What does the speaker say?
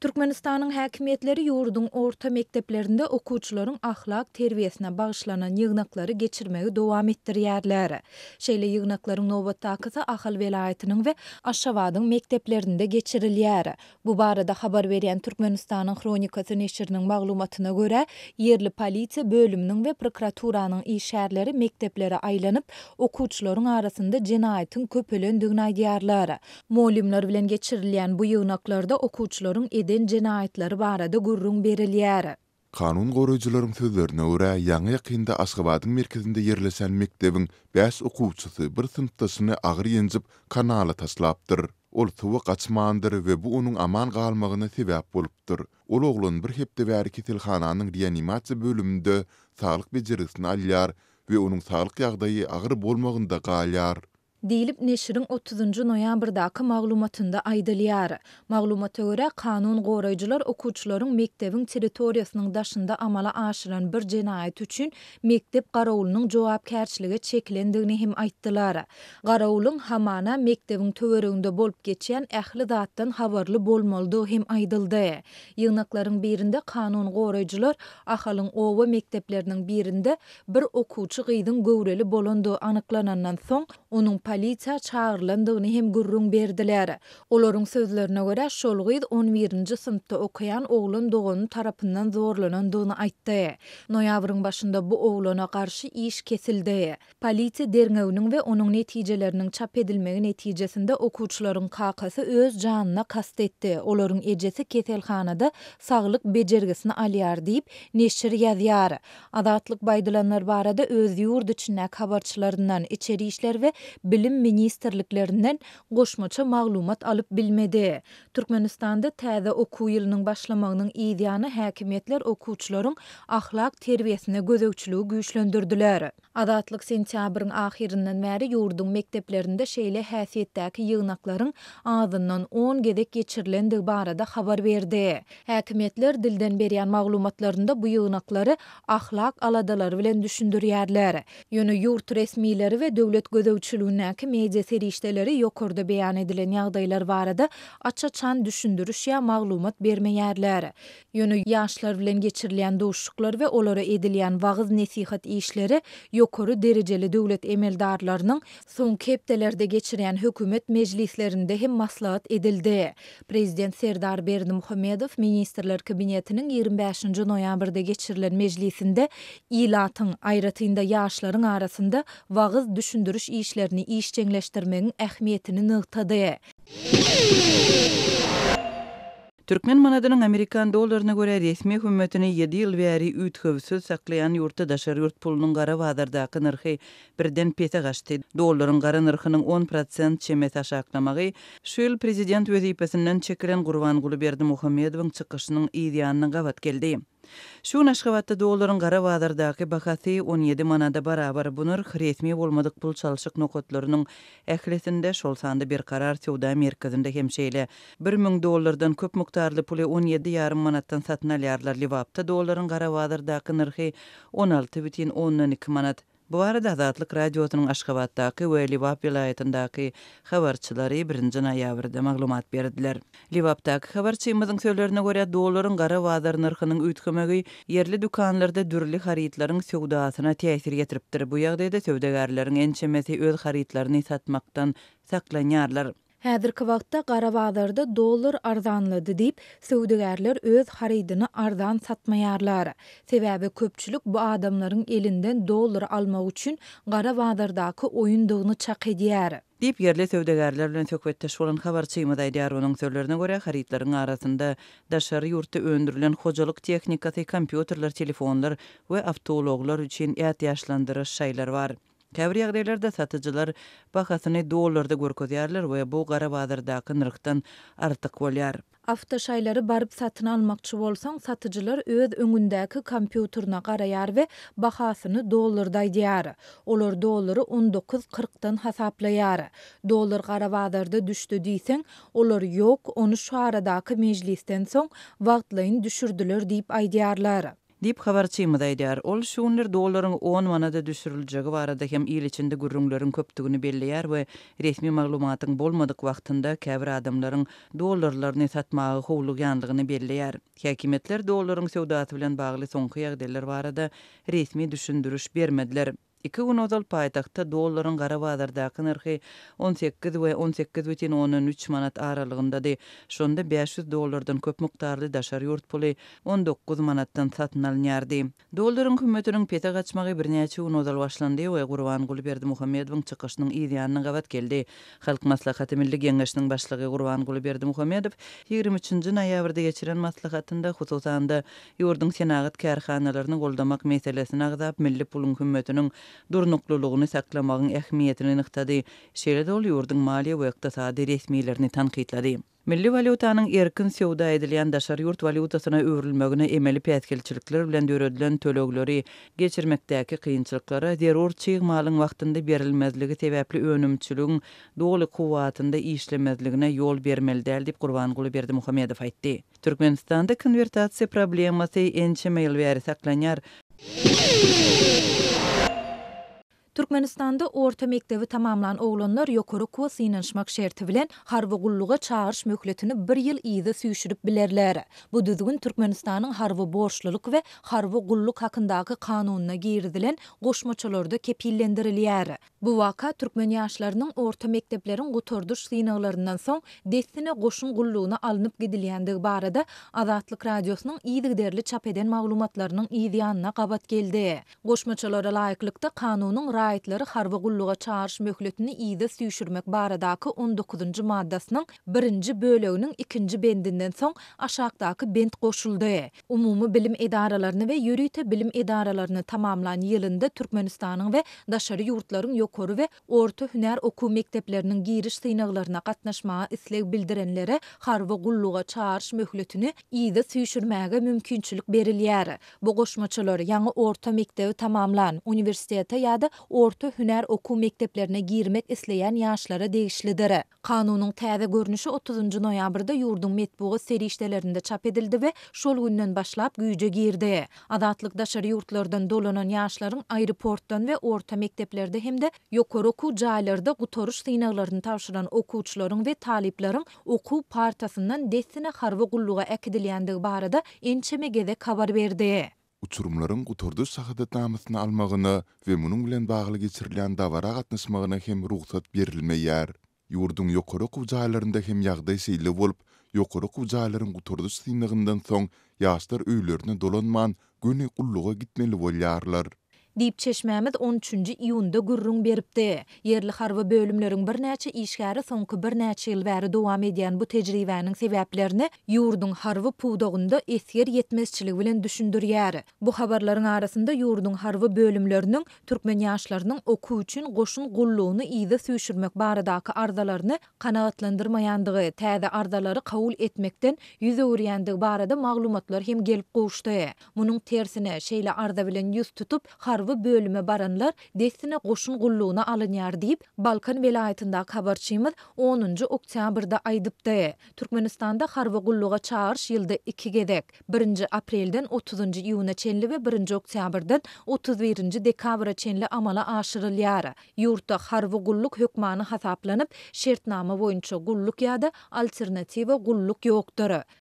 Türkmenistan'ın häkimetleri ýurdun orta mekdeplerinde okuwçylaryň ahlak terbiyesine bagşlanan ýygnakları geçirmegi dowam etdirýärler. Şeýle ýygnaklaryň nowbatdakysy Ahal velaýatynyň we Aşgabatyň mekdeplerinde geçirilýär. Bu barada habar berýän Türkmenistanyň Kronikasy neşriniň maglumatyna görä, yerli polisiýa bölüminiň we prokuraturanyň işärleri mekdeplere aýlanyp, okuwçylaryň arasynda jenaýatyň köpelendigini aýdýarlar. Molimler bilen geçirilýän bu ýygnaklarda okuwçylaryň eden jenaýatlary barada gurrun berilýär. Kanun goraýjylaryň sözlerine görä, ýangy ýakynda Aşgabatyň merkezinde ýerlesen mekdebiň 5 okuwçysy bir sınıfdaşyny agyr ýenjip kanala taslapdyr. Ol suwa gaçmandyr we bu onuň aman galmagyna sebäp bolupdyr. Ol oglun bir hepde bäri keselhananyň reanimasiýa bölüminde saglyk bejerisini alýar we onuň saglyk ýagdaýy agyr bolmagynda galýar. Dilip neşriň 30 noýabrdaky maglumatynda aýdylýar. Maglumata görä kanun goraýjylar okuwçylaryň mekdebiň territoriýasynyň daşynda amala aşyran bir jenaýat üçin mektep garawulunyň jogapkärçiligi çeklendigini hem aýtdylar. Garawulyň hamana mekdebiň töwereginde bolup geçýän ähli zatdan habarly bolmalydygy hem aýdyldy. Ýygnaklaryň birinde kanun goraýjylar Ahalyň owa mektepleriniň birinde bir okuwçy gyýdyň göwreli bolandygy anyklanandan soň onuň polisiýa çağırlandygyny hem gurrun berdiler. Olaryň sözlerine görä şol gyýd 11-nji sınıfda okuyan oglan dogany tarapyndan zorlanandygyny aýtdy. Noýabryň başynda bu oglana garşy iş kesildi. Polisiýa derňewiniň we onuň netijeleriniň çap edilmegi netijesinde okuwçylaryň kakasy öz janyna kast etdi. Olaryň ejesi keselhanada saglyk bejergisini alýar diýip neşir ýazýar. Adatlyk baýdylanlar barada öz ýurt içindäki habarçylaryndan içeri işler we bilim ministerliklerinden goşmaça maglumat alıp bilmedi. Türkmenistanda täze okuw ýylynyň başlamagynyň ýygyany häkimetler okuwçylaryň ahlak terbiyesine gözegçiligi güýçlendirdiler. Adatlyk sentýabryň ahirinden bäri ýurdun mekteplerinde şeýle häsiýetdäki ýygnaklaryň azyndan 10 gedek geçirilendigi barada habar berdi. Häkimetler dilden berýän maglumatlarynda bu ýygnaklary ahlak aladalary bilen düşündirýärler. Ýöne ýurt resmileri we döwlet gözegçiligindäki media serişdeleri ýokurda beýan edilen ýagdaýlar barada açaçan düşündürüş ýa maglumat bermeýärler. Ýöne ýaşlar bilen geçirilýän duşuklar we olara edilýän wagyz nesihat işleri ýokary derejeli döwlet emeldarlarynyň soňky hepdelerde geçirýän hökümet mejlislerinde hem maslahat edildi. Prezident Serdar Berdimuhammedow Ministrler Kabinetiniň 25-nji noýabrda geçirilen mejlisinde ilatyň aýratynda ýaşlaryň arasynda wagyz düşündürüş işlerini işçileşdirmegiň ähmiýetini nygtady. Türkmen manadynyň Amerikan dollaryna görä resmi hökümetini 7 ýyl bäri üýtgewsiz saklayan ýurtdaşlar ýurt pulunyň gara bazardaky narhy birden pete gaçdy. Dollaryň gara narhynyň 10% çemet aşaklamagy şu ýyl prezident wezipesinden çekilen Gurbanguly Berdimuhammedowyň çykyşynyň ýygyanyna gabat geldi. Şu Aşgabatda dollaryň gara bazardaky bahasy 17 manada barabar bu narh resmi bolmadyk pul çalşyk nokotlarynyň ählesinde şol sandy bir karar Sowda merkezinde hem şeýle 1000 dollardan köp mukdarly puly 17,5 manatdan satyn alýarlar. Liwapda dollaryň gara bazardaky narhy 16,2 manat. Bu arada Azatlyk radiosynyň Aşgabatdaky we Liwap vilayatyndaky habarçylary 1-nji noýabrda maglumat berdiler. Liwapdaky habarçymyzyň sözlerine görä dollaryň gara bazar narhynyň üýtgemegi yerli dukanlarda dürli haritlaryň sowdasyna täsir getiripdir. Bu ýagdaýda sowdagarlaryň ençemesi öz haritlaryny satmakdan saklanýarlar. Häzirki wagtda gara bazarda dollar arzanlady diýip sowdagarlar öz haridyny arzan satmaýarlar. Sebäbi köpçülik bu adamlaryň elinden dollar almak üçin gara bazardaky oýundygyny çak edýär. Dip yerli sowdagarlar bilen söhbetdeş bolan habarçymyz aýdýar. Onuň sözlerine görä haritlaryň arasynda daşary ýurtda öndürilen hojalyk tehnikasy, kompýuterler, telefonlar we awtologlar üçin ýaşlandyryş şaýlar bar. Käbir ýagdaýlarda satyjylar bahasyny dollarda görkezýärler we bu gara bazardaky narhdan artyk bolýar. Awtoşaýlary baryp satyn almakçy bolsaň, satyjylar öz öňündäki kompýuterine garaýar we bahasyny dollarda aýdýar. Olar dollary 19.40-dan hasaplaýar. Dollar gara bazarda düşdi diýseň, olar ýok, onu şu aradaky mejlisden soň wagtlaýyn düşürdiler diýip aýdýarlar. Dip habarçymyz aýdýar. Ol şuňlar dollaryň 10 manada düşüriljegi barada hem ýyl içinde gürrüňleriň köpdigini belleýär we resmi maglumatyň bolmadyk wagtynda käbir adamlaryň dollarlaryny satmagy howluganlygyny belleýär. Häkimetler dollaryň sowdasy bilen bagly soňky ýagdaýlar barada resmi düşündürüş bermediler. 2 gün ozal paýtagtda dollaryň gara bazardaky narhy 18 we 18,13 manat aralygyndady. Şonda $500 köp mikdarly daşary ýurt puly 19 manatdan satyn alınýardy. Dollaryň kymmetiniň pete gaçmagy birnäçe gün ozal başlandy we Gurbanguly Berdimuhammedowyň çykyşynyň ýa-da gabat geldi. Halk Maslahaty Milli Geňeşiniň başlygy Gurbanguly Berdimuhammedow 23-nji noýabrda geçiren maslahatynda hususanda ýurdun senagat kärhanalaryny goldamak meselesini agzap milli puluň kymmetiniň durnuklulugyny saklamagyň ähmiýetini nyktady. Şeýle ol ýurdun maliýe we ykdysady resmiýetlerini tanqidlady. Milli valutanyň erkin sowda edilýän daşary ýurt valutasyna öwrülmegine emeli päskelçilikler bilen döredilen tölegleri geçirmekdäki kynçylyklara zerur çygmalyň wagtynda berilmezligi sebäpli önümçülügiň dogly kuwatynda işlemezligine ýol bermeli däl diýip Gurbanguly Berdimuhammedow aýtdy. Türkmenistanda konvertasiýa problemasy ençe meýil bäri saklanýar. Türkmenistanda orta mektebi tamamlan oglanlar ýokary okuwa synanşmak şerti bilen harby gulluga çağırış möhletini 1 ýyl ýyda süýşürip bilerler. Bu düzgün Türkmenistanyň harby borçluluk we harby gulluk hakyndaky kanunyna girdilen goşmaçalarda kepillendirilýär. Bu waka türkmen ýaşlarynyň orta mektepleriň gutardyş synaglaryndan soň destine goşun gullugyna alınıp gidilýändigi barada Azatlyk radiosynyň ýygyderli çap eden maglumatlarynyň ýa-da gabat geldi. Goşmaçalara laýyklykda kanunyň raýatlary harby gulluga çağırış möhletini ýyda süýşürmek baradaky 19-njy maddasynyň 1-nji böleginiň 2-nji bendinden soň aşagdaky bend goşuldy. Umumy bilim edaralaryny we ýürüýte bilim edaralaryny tamamlan ýylynda Türkmenistanyň we daşary ýurtlaryň ýokary we orta hüner okuw mekdepleriniň giriş synaglaryna gatnaşmagy isleg bildirenlere harby gulluga çağırış möhletini ýyda süýşürmäge mümkinçilik berilýär. Bu goşmaçalar ýaňy orta mektebi tamamlan uniwersitete ýa-da orta hüner okuw mekteplerine girmek isleýän ýaşlara degişlidir. Kanunyň täze görnüşi 30-njy noýabrda ýurdun metbugy serişdelerinde çap edildi we şol günden başlap güýje girdi. Azatlyk daşary ýurtlardan dolanan ýaşlaryň aeroportdan we orta mekteplerde hemde ýokary okuw jaýlarynda gutarış synaglaryny tapşyran okuwçylaryň we talipleriň okuw partasyndan destine harby gulluga äkidilýändigi barada ençeme gezek habar berdi. Uçurumlaryň gutardyş sahadatnamasyny almagyna we munyň bilen bagly geçirilýän dawara gatnaşmagyna hem ruhsat berilmeýär. Ýurdun ýokary okuw jaýlarynda hem ýagdaý seýle bolup, ýokary okuw jaýlaryň gutardyş synagyndan soň ýaşlar öýlerine dolanman göni gulluga gitmeli bolýarlar. Diýip Çeşmämiz 13-nji iýunda gürrüň beripdi. Yerli harby bölümleriň birnäçe işgäri soňky birnäçe ýyl bäri dowam edýän bu tejribäniň sebäplerini ýurdun harby puwdagynda esger ýetmezçiligi bilen düşündirýär. Bu habarlaryň arasynda ýurdun harby bölümleriniň türkmen ýaşlarynyň okuw üçin goşun gullugyny ýyda süýşürmek baradaky arzalaryny kanagatlandyrmaýandygy, täze arzalary kabul etmekden ýüz öwürýändigi barada maglumatlar hem gelip goşdy. Munyň tersine şeýle arza bilen ýüz tutup harby bölüme baranlar destine goşun gullugyna alynýar diýip Balkan welaýatyndaky habarçymyz 10-njy oktýabrda aýdypdy. Türkmenistanda harby gulluga çağırış ýylda 2 gezek 1-nji aprelden 30-njy iýuna çenli we 1-nji oktýabrdan 31-nji dekabra çenli amala aşyrylýar. Ýurtda harby gulluk hökmany hasaplanyp, şertnama boýunça gulluk ýa-da alternatiwa gulluk ýokdur.